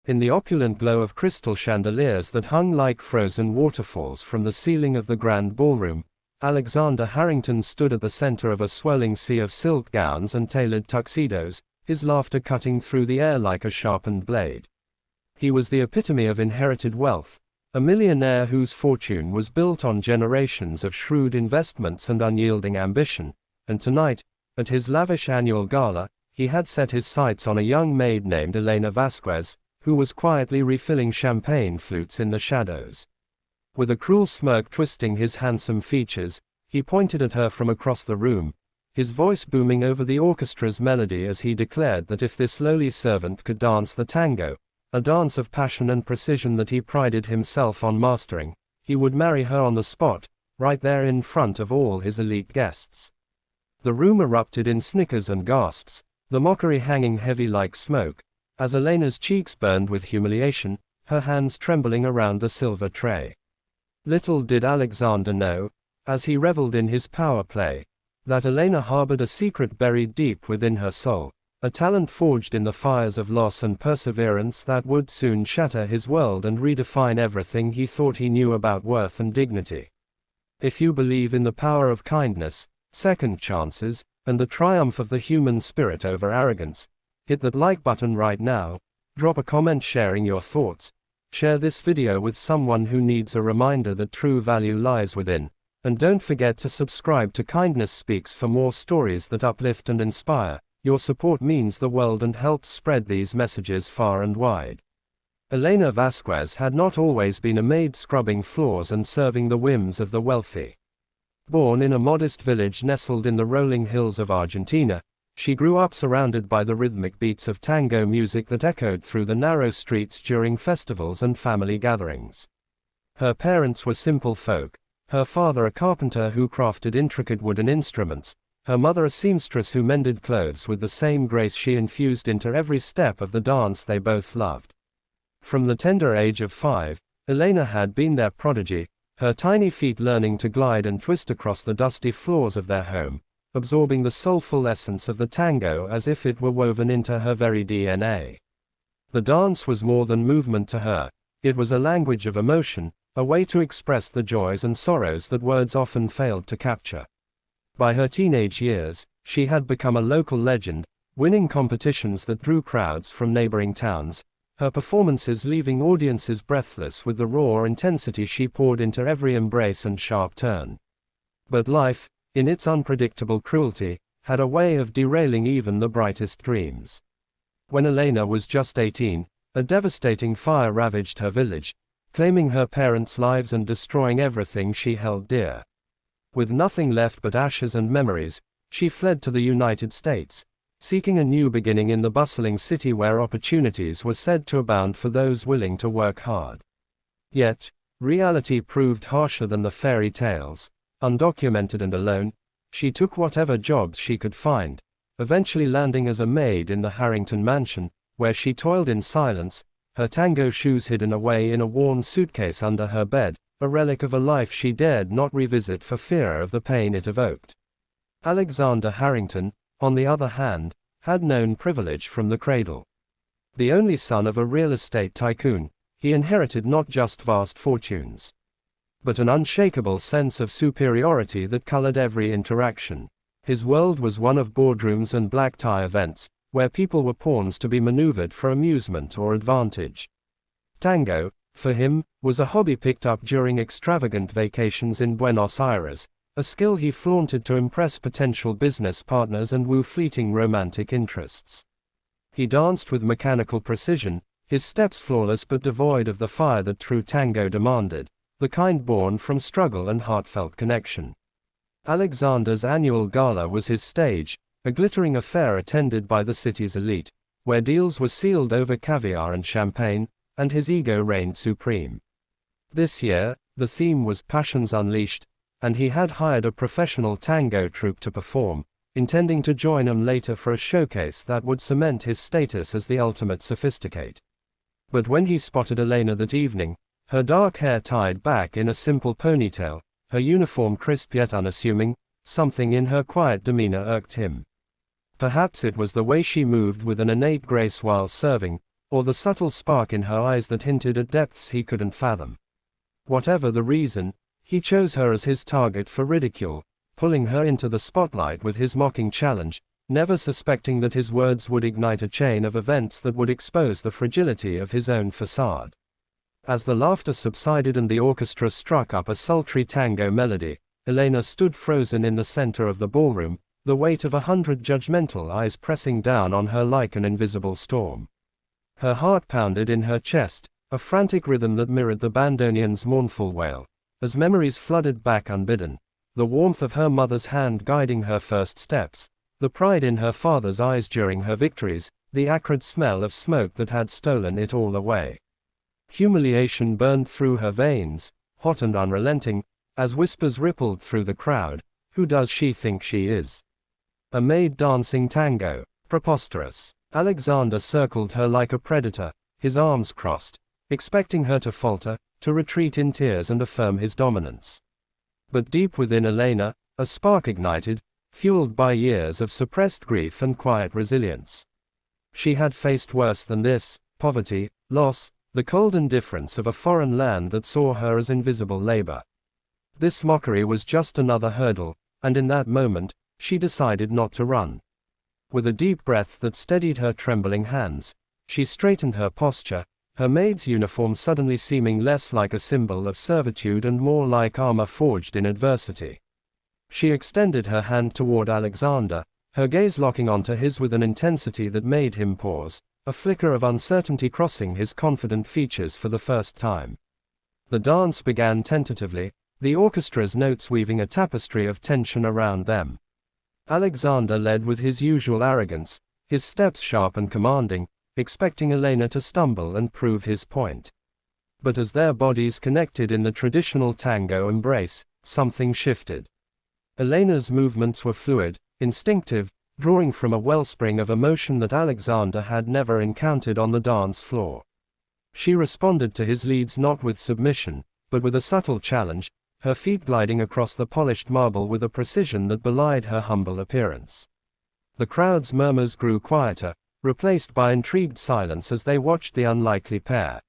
In the opulent glow of crystal chandeliers that hung like frozen waterfalls from the ceiling of the grand ballroom, Alexander Harrington stood at the center of a swirling sea of silk gowns and tailored tuxedos, his laughter cutting through the air like a sharpened blade. He was the epitome of inherited wealth, a millionaire whose fortune was built on generations of shrewd investments and unyielding ambition, and tonight, at his lavish annual gala, he had set his sights on a young maid named Elena Vasquez, who was quietly refilling champagne flutes in the shadows. With a cruel smirk twisting his handsome features, he pointed at her from across the room, his voice booming over the orchestra's melody as he declared that if this lowly servant could dance the tango, a dance of passion and precision that he prided himself on mastering, he would marry her on the spot, right there in front of all his elite guests. The room erupted in snickers and gasps, the mockery hanging heavy like smoke, as Elena's cheeks burned with humiliation, her hands trembling around the silver tray. Little did Alexander know, as he reveled in his power play, that Elena harbored a secret buried deep within her soul, a talent forged in the fires of loss and perseverance that would soon shatter his world and redefine everything he thought he knew about worth and dignity. If you believe in the power of kindness, second chances, and the triumph of the human spirit over arrogance, hit that like button right now, drop a comment sharing your thoughts, share this video with someone who needs a reminder that true value lies within, and don't forget to subscribe to Kindness Speaks for more stories that uplift and inspire. Your support means the world and helps spread these messages far and wide. Elena Vasquez had not always been a maid scrubbing floors and serving the whims of the wealthy. Born in a modest village nestled in the rolling hills of Argentina, she grew up surrounded by the rhythmic beats of tango music that echoed through the narrow streets during festivals and family gatherings. Her parents were simple folk, her father a carpenter who crafted intricate wooden instruments, her mother a seamstress who mended clothes with the same grace she infused into every step of the dance they both loved. From the tender age of 5, Elena had been their prodigy, her tiny feet learning to glide and twist across the dusty floors of their home, absorbing the soulful essence of the tango as if it were woven into her very DNA. The dance was more than movement to her, it was a language of emotion, a way to express the joys and sorrows that words often failed to capture. By her teenage years, she had become a local legend, winning competitions that drew crowds from neighboring towns, her performances leaving audiences breathless with the raw intensity she poured into every embrace and sharp turn. But life, in its unpredictable cruelty, had a way of derailing even the brightest dreams. When Elena was just 18, a devastating fire ravaged her village, claiming her parents' lives and destroying everything she held dear. With nothing left but ashes and memories, she fled to the United States, seeking a new beginning in the bustling city where opportunities were said to abound for those willing to work hard. Yet, reality proved harsher than the fairy tales. Undocumented and alone, she took whatever jobs she could find, eventually landing as a maid in the Harrington mansion, where she toiled in silence, her tango shoes hidden away in a worn suitcase under her bed, a relic of a life she dared not revisit for fear of the pain it evoked. Alexander Harrington, on the other hand, had known privilege from the cradle. The only son of a real estate tycoon, he inherited not just vast fortunes, but an unshakable sense of superiority that colored every interaction. His world was one of boardrooms and black-tie events, where people were pawns to be maneuvered for amusement or advantage. Tango, for him, was a hobby picked up during extravagant vacations in Buenos Aires, a skill he flaunted to impress potential business partners and woo fleeting romantic interests. He danced with mechanical precision, his steps flawless but devoid of the fire that true tango demanded, the kind born from struggle and heartfelt connection. Alexander's annual gala was his stage, a glittering affair attended by the city's elite, where deals were sealed over caviar and champagne, and his ego reigned supreme. This year, the theme was Passions Unleashed, and he had hired a professional tango troupe to perform, intending to join him later for a showcase that would cement his status as the ultimate sophisticate. But when he spotted Elena that evening, her dark hair tied back in a simple ponytail, her uniform crisp yet unassuming, something in her quiet demeanor irked him. Perhaps it was the way she moved with an innate grace while serving, or the subtle spark in her eyes that hinted at depths he couldn't fathom. Whatever the reason, he chose her as his target for ridicule, pulling her into the spotlight with his mocking challenge, never suspecting that his words would ignite a chain of events that would expose the fragility of his own facade. As the laughter subsided and the orchestra struck up a sultry tango melody, Elena stood frozen in the center of the ballroom, the weight of 100 judgmental eyes pressing down on her like an invisible storm. Her heart pounded in her chest, a frantic rhythm that mirrored the bandoneon's mournful wail. As memories flooded back unbidden, the warmth of her mother's hand guiding her first steps, the pride in her father's eyes during her victories, the acrid smell of smoke that had stolen it all away. Humiliation burned through her veins, hot and unrelenting, as whispers rippled through the crowd. Who does she think she is? A maid dancing tango? Preposterous. Alexander circled her like a predator, his arms crossed, expecting her to falter, to retreat in tears and affirm his dominance. But deep within Elena, a spark ignited, fueled by years of suppressed grief and quiet resilience. She had faced worse than this: poverty, loss, the cold indifference of a foreign land that saw her as invisible labor. This mockery was just another hurdle, and in that moment, she decided not to run. With a deep breath that steadied her trembling hands, she straightened her posture, her maid's uniform suddenly seeming less like a symbol of servitude and more like armor forged in adversity. She extended her hand toward Alexander, her gaze locking onto his with an intensity that made him pause, a flicker of uncertainty crossing his confident features for the first time. The dance began tentatively, the orchestra's notes weaving a tapestry of tension around them. Alexander led with his usual arrogance, his steps sharp and commanding, expecting Elena to stumble and prove his point. But as their bodies connected in the traditional tango embrace, something shifted. Elena's movements were fluid, instinctive, drawing from a wellspring of emotion that Alexander had never encountered on the dance floor. She responded to his leads not with submission, but with a subtle challenge, her feet gliding across the polished marble with a precision that belied her humble appearance. The crowd's murmurs grew quieter, replaced by intrigued silence as they watched the unlikely pair.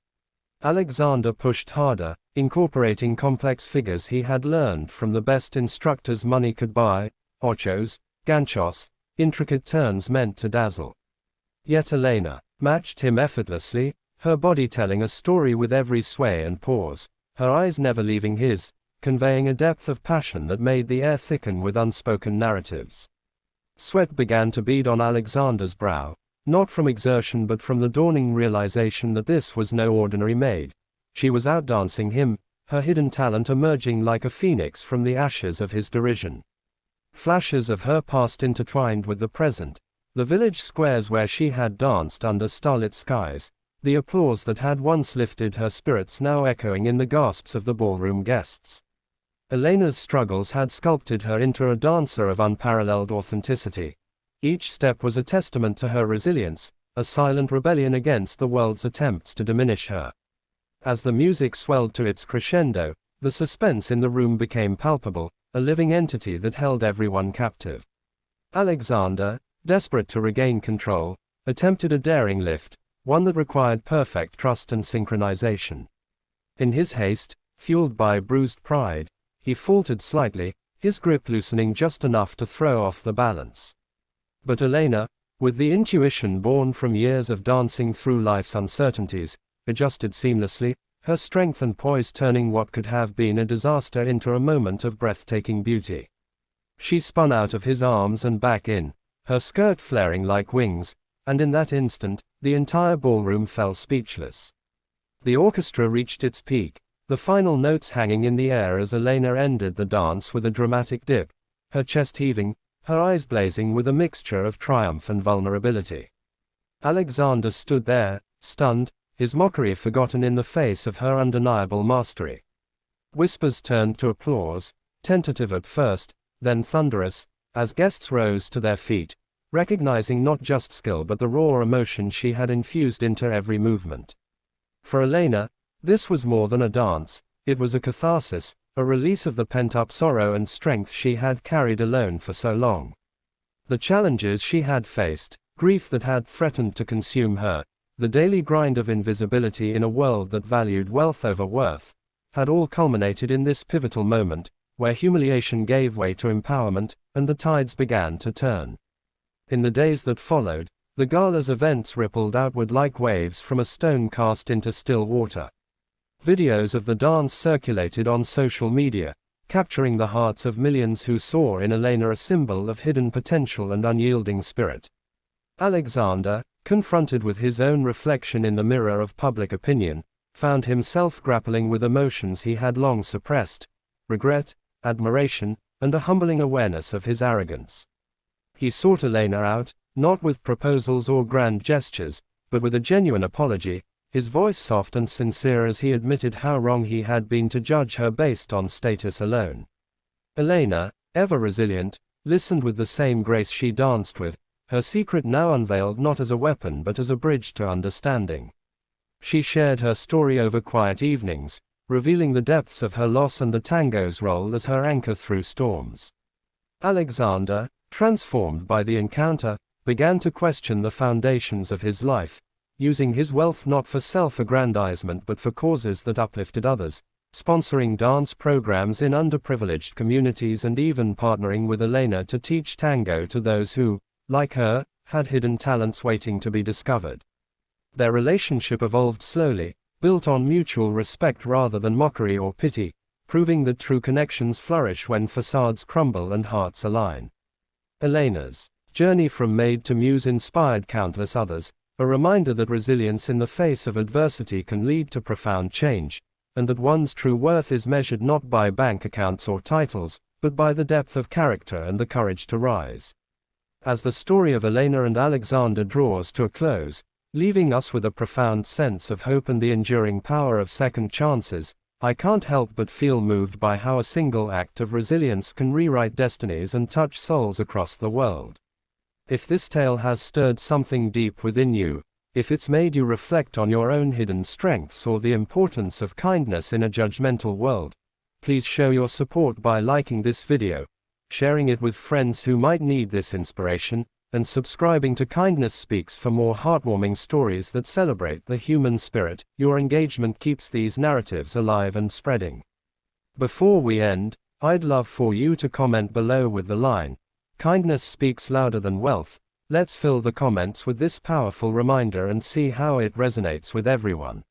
Alexander pushed harder, incorporating complex figures he had learned from the best instructors money could buy, ochos, ganchos, intricate turns meant to dazzle. Yet Elena matched him effortlessly, her body telling a story with every sway and pause, her eyes never leaving his, conveying a depth of passion that made the air thicken with unspoken narratives. Sweat began to bead on Alexander's brow, not from exertion but from the dawning realization that this was no ordinary maid. She was outdancing him, her hidden talent emerging like a phoenix from the ashes of his derision. Flashes of her past intertwined with the present, the village squares where she had danced under starlit skies, the applause that had once lifted her spirits now echoing in the gasps of the ballroom guests. Elena's struggles had sculpted her into a dancer of unparalleled authenticity. Each step was a testament to her resilience, a silent rebellion against the world's attempts to diminish her. As the music swelled to its crescendo, the suspense in the room became palpable, a living entity that held everyone captive. Alexander, desperate to regain control, attempted a daring lift, one that required perfect trust and synchronization. In his haste, fueled by bruised pride, he faltered slightly, his grip loosening just enough to throw off the balance. But Elena, with the intuition born from years of dancing through life's uncertainties, adjusted seamlessly, her strength and poise turning what could have been a disaster into a moment of breathtaking beauty. She spun out of his arms and back in, her skirt flaring like wings, and in that instant, the entire ballroom fell speechless. The orchestra reached its peak, the final notes hanging in the air as Elena ended the dance with a dramatic dip, her chest heaving, her eyes blazing with a mixture of triumph and vulnerability. Alexander stood there, stunned, his mockery forgotten in the face of her undeniable mastery. Whispers turned to applause, tentative at first, then thunderous, as guests rose to their feet, recognizing not just skill but the raw emotion she had infused into every movement. For Elena, this was more than a dance, it was a catharsis, a release of the pent-up sorrow and strength she had carried alone for so long. The challenges she had faced, grief that had threatened to consume her, the daily grind of invisibility in a world that valued wealth over worth, had all culminated in this pivotal moment, where humiliation gave way to empowerment, and the tides began to turn. In the days that followed, the gala's events rippled outward like waves from a stone cast into still water. Videos of the dance circulated on social media, capturing the hearts of millions who saw in Elena a symbol of hidden potential and unyielding spirit. Alexander, confronted with his own reflection in the mirror of public opinion, found himself grappling with emotions he had long suppressed: regret, admiration, and a humbling awareness of his arrogance. He sought Elena out, not with proposals or grand gestures, but with a genuine apology, his voice soft and sincere as he admitted how wrong he had been to judge her based on status alone. Elena, ever resilient, listened with the same grace she danced with, her secret now unveiled not as a weapon but as a bridge to understanding. She shared her story over quiet evenings, revealing the depths of her loss and the tango's role as her anchor through storms. Alexander, transformed by the encounter, began to question the foundations of his life, using his wealth not for self-aggrandizement but for causes that uplifted others, sponsoring dance programs in underprivileged communities and even partnering with Elena to teach tango to those who, like her, had hidden talents waiting to be discovered. Their relationship evolved slowly, built on mutual respect rather than mockery or pity, proving that true connections flourish when facades crumble and hearts align. Elena's journey from Maid to Muse inspired countless others, a reminder that resilience in the face of adversity can lead to profound change, and that one's true worth is measured not by bank accounts or titles, but by the depth of character and the courage to rise. As the story of Elena and Alexander draws to a close, leaving us with a profound sense of hope and the enduring power of second chances, I can't help but feel moved by how a single act of resilience can rewrite destinies and touch souls across the world. If this tale has stirred something deep within you, if it's made you reflect on your own hidden strengths or the importance of kindness in a judgmental world, please show your support by liking this video, sharing it with friends who might need this inspiration, and subscribing to Kindness Speaks for more heartwarming stories that celebrate the human spirit. Your engagement keeps these narratives alive and spreading. Before we end, I'd love for you to comment below with the line, "Kindness speaks louder than wealth." Let's fill the comments with this powerful reminder and see how it resonates with everyone.